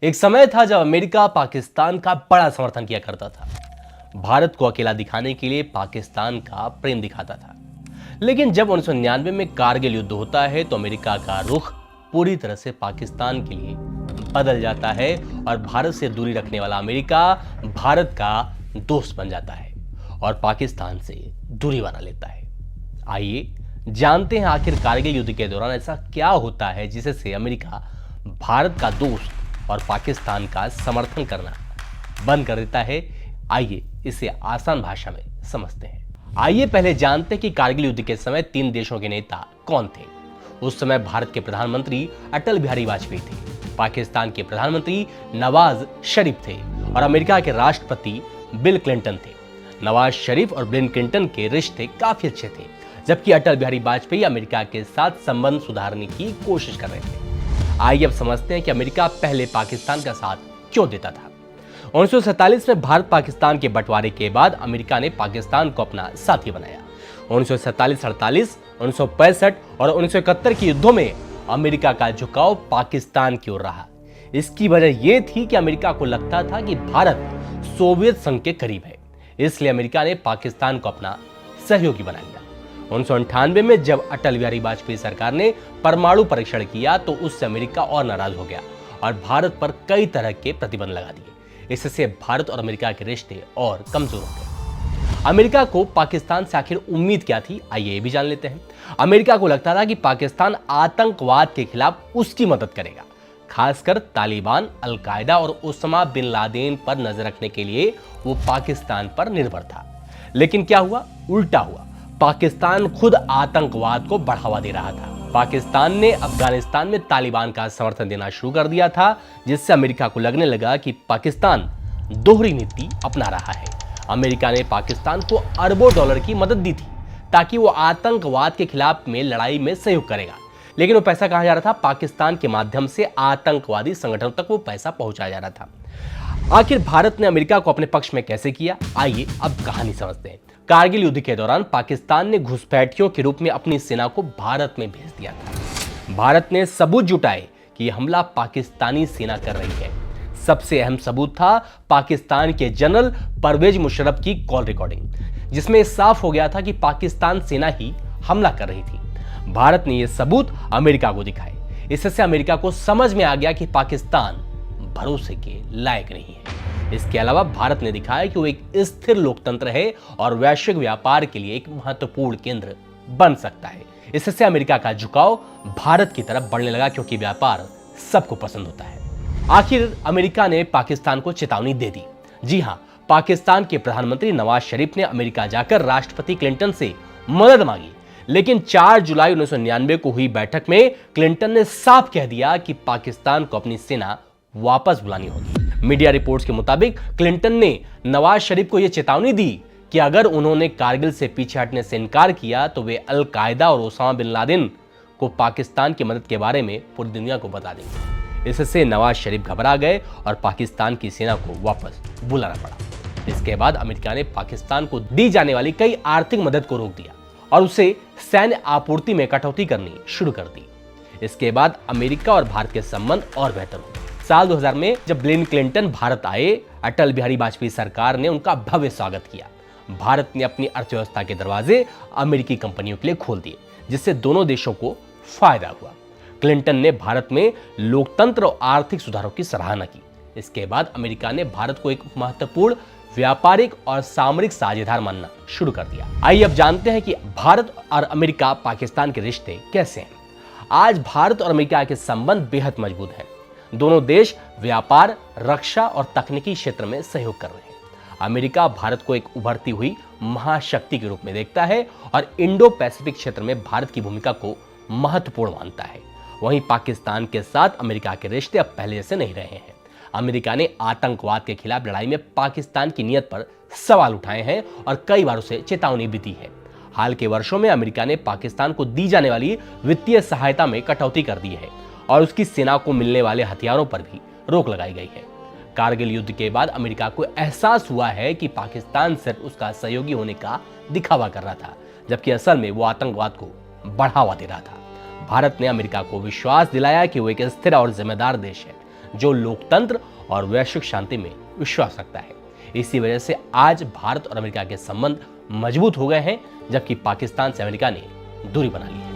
एक समय था जब अमेरिका पाकिस्तान का बड़ा समर्थन किया करता था। भारत को अकेला दिखाने के लिए पाकिस्तान का प्रेम दिखाता था। लेकिन जब 1999 में कारगिल युद्ध होता है तो अमेरिका का रुख पूरी तरह से पाकिस्तान के लिए बदल जाता है और भारत से दूरी रखने वाला अमेरिका भारत का दोस्त बन जाता है और पाकिस्तान से दूरी बना लेता है। आइए जानते हैं आखिर कारगिल युद्ध के दौरान ऐसा क्या होता है जिससे अमेरिका भारत का दोस्त और पाकिस्तान का समर्थन करना बंद कर देता है। आइए इसे आसान भाषा में समझते हैं। आइए पहले जानते हैं कि कारगिल युद्ध के समय तीन देशों के नेता कौन थे। उस समय भारत के प्रधानमंत्री अटल बिहारी वाजपेयी थे, पाकिस्तान के प्रधानमंत्री नवाज शरीफ थे और अमेरिका के राष्ट्रपति बिल क्लिंटन थे। नवाज शरीफ और बिल क्लिंटन के रिश्ते काफी अच्छे थे, जबकि अटल बिहारी वाजपेयी अमेरिका के साथ संबंध सुधारने की कोशिश कर रहे थे। आइए अब समझते हैं कि अमेरिका पहले पाकिस्तान का साथ क्यों देता था। 1947 में भारत पाकिस्तान के बंटवारे के बाद अमेरिका ने पाकिस्तान को अपना साथी बनाया। 1947-48, 1965 और 1971 के युद्धों में अमेरिका का झुकाव पाकिस्तान की ओर रहा। इसकी वजह यह थी कि अमेरिका को लगता था कि भारत सोवियत संघ के करीब है, इसलिए अमेरिका ने पाकिस्तान को अपना सहयोगी बना लिया। 1998 में जब अटल बिहारी वाजपेयी सरकार ने परमाणु परीक्षण किया तो उससे अमेरिका और नाराज हो गया और भारत पर कई तरह के प्रतिबंध लगा दिए। इससे भारत और अमेरिका के रिश्ते और कमजोर हो गए। अमेरिका को पाकिस्तान से आखिर उम्मीद क्या थी, आइए ये भी जान लेते हैं। अमेरिका को लगता था कि पाकिस्तान आतंकवाद के खिलाफ उसकी मदद करेगा, खासकर तालिबान, अलकायदा और उस्मा बिन लादेन पर नजर रखने के लिए वो पाकिस्तान पर निर्भर था। लेकिन क्या हुआ? उल्टा हुआ। पाकिस्तान खुद आतंकवाद को बढ़ावा दे रहा था। पाकिस्तान ने अफगानिस्तान में तालिबान का समर्थन देना शुरू कर दिया था, जिससे अमेरिका को लगने लगा कि पाकिस्तान दोहरी नीति अपना रहा है। अमेरिका ने पाकिस्तान को अरबों डॉलर की मदद दी थी ताकि वो आतंकवाद के खिलाफ में लड़ाई में सहयोग करेगा। लेकिन वो पैसा कहां जा रहा था? पाकिस्तान के माध्यम से आतंकवादी संगठनों तक वो पैसा पहुंचाया जा रहा था। आखिर भारत ने अमेरिका को अपने पक्ष में कैसे किया? आइए अब कहानी समझते हैं। कारगिल युद्ध के दौरान पाकिस्तान ने घुसपैठियों के रूप में अपनी सेना को भारत में भेज दिया था। भारत ने सबूत जुटाए कि यह हमला पाकिस्तानी सेना कर रही है। सबसे अहम सबूत था पाकिस्तान के जनरल परवेज मुशर्रफ की कॉल रिकॉर्डिंग, जिसमें साफ हो गया था कि पाकिस्तान सेना ही हमला कर रही थी। भारत ने यह सबूत अमेरिका को दिखाए। इससे अमेरिका को समझ में आ गया कि पाकिस्तान भरोसे के लायक नहीं है। इसके अलावा भारत ने दिखाया कि वो एक स्थिर लोकतंत्र है और वैश्विक व्यापार के लिए एक महत्वपूर्ण केंद्र बन सकता है। इससे अमेरिका का झुकाव भारत की तरफ बढ़ने लगा, क्योंकि व्यापार सबको पसंद होता है। आखिर अमेरिका ने पाकिस्तान को चेतावनी दे दी। जी हां, पाकिस्तान के प्रधानमंत्री नवाज शरीफ ने अमेरिका जाकर राष्ट्रपति क्लिंटन से मदद मांगी। लेकिन 4 जुलाई 1999 को हुई बैठक में क्लिंटन ने साफ कह दिया कि पाकिस्तान को अपनी सेना वापस बुलानी होगी। मीडिया रिपोर्ट्स के मुताबिक क्लिंटन ने नवाज शरीफ को यह चेतावनी दी कि अगर उन्होंने कारगिल से पीछे हटने से इनकार किया तो वे अलकायदा और ओसामा बिन लादेन को पाकिस्तान की मदद के बारे में पूरी दुनिया को बता देंगे। इससे नवाज शरीफ घबरा गए और पाकिस्तान की सेना को वापस बुलाना पड़ा। इसके बाद अमेरिका ने पाकिस्तान को दी जाने वाली कई आर्थिक मदद को रोक दिया और उसे सैन्य आपूर्ति में कटौती करनी शुरू कर दी। इसके बाद अमेरिका और भारत के संबंध और बेहतर हुए। साल 2000 में जब बिल क्लिंटन भारत आए, अटल बिहारी वाजपेयी सरकार ने उनका भव्य स्वागत किया। भारत ने अपनी अर्थव्यवस्था के दरवाजे अमेरिकी कंपनियों के लिए खोल दिए, जिससे दोनों देशों को फायदा हुआ। क्लिंटन ने भारत में लोकतंत्र और आर्थिक सुधारों की सराहना की। इसके बाद अमेरिका ने भारत को एक महत्वपूर्ण व्यापारिक और सामरिक साझेदार मानना शुरू कर दिया। आइए अब जानते हैं कि भारत और अमेरिका पाकिस्तान के रिश्ते कैसे हैं। आज भारत और अमेरिका के संबंध बेहद मजबूत हैं। दोनों देश व्यापार, रक्षा और तकनीकी क्षेत्र में सहयोग कर रहे हैं। अमेरिका भारत को एक उभरती हुई महाशक्ति के रूप में देखता है और इंडो पैसिफिक क्षेत्र में भारत की भूमिका को महत्वपूर्ण मानता है। वहीं पाकिस्तान के साथ अमेरिका के रिश्ते अब पहले जैसे नहीं रहे हैं। अमेरिका ने आतंकवाद के खिलाफ लड़ाई में पाकिस्तान की नीयत पर सवाल उठाए हैं और कई बार उसे चेतावनी भी दी है। हाल के वर्षों में अमेरिका ने पाकिस्तान को दी जाने वाली वित्तीय सहायता में कटौती कर दी है और उसकी सेना को मिलने वाले हथियारों पर भी रोक लगाई गई है। कारगिल युद्ध के बाद अमेरिका को एहसास हुआ है कि पाकिस्तान सिर्फ उसका सहयोगी होने का दिखावा कर रहा था, जबकि असल में वो आतंकवाद को बढ़ावा दे रहा था। भारत ने अमेरिका को विश्वास दिलाया कि वो एक स्थिर और जिम्मेदार देश है जो लोकतंत्र और वैश्विक शांति में विश्वास रखता है। इसी वजह से आज भारत और अमेरिका के संबंध मजबूत हो गए हैं, जबकि पाकिस्तान से अमेरिका ने दूरी बना ली है।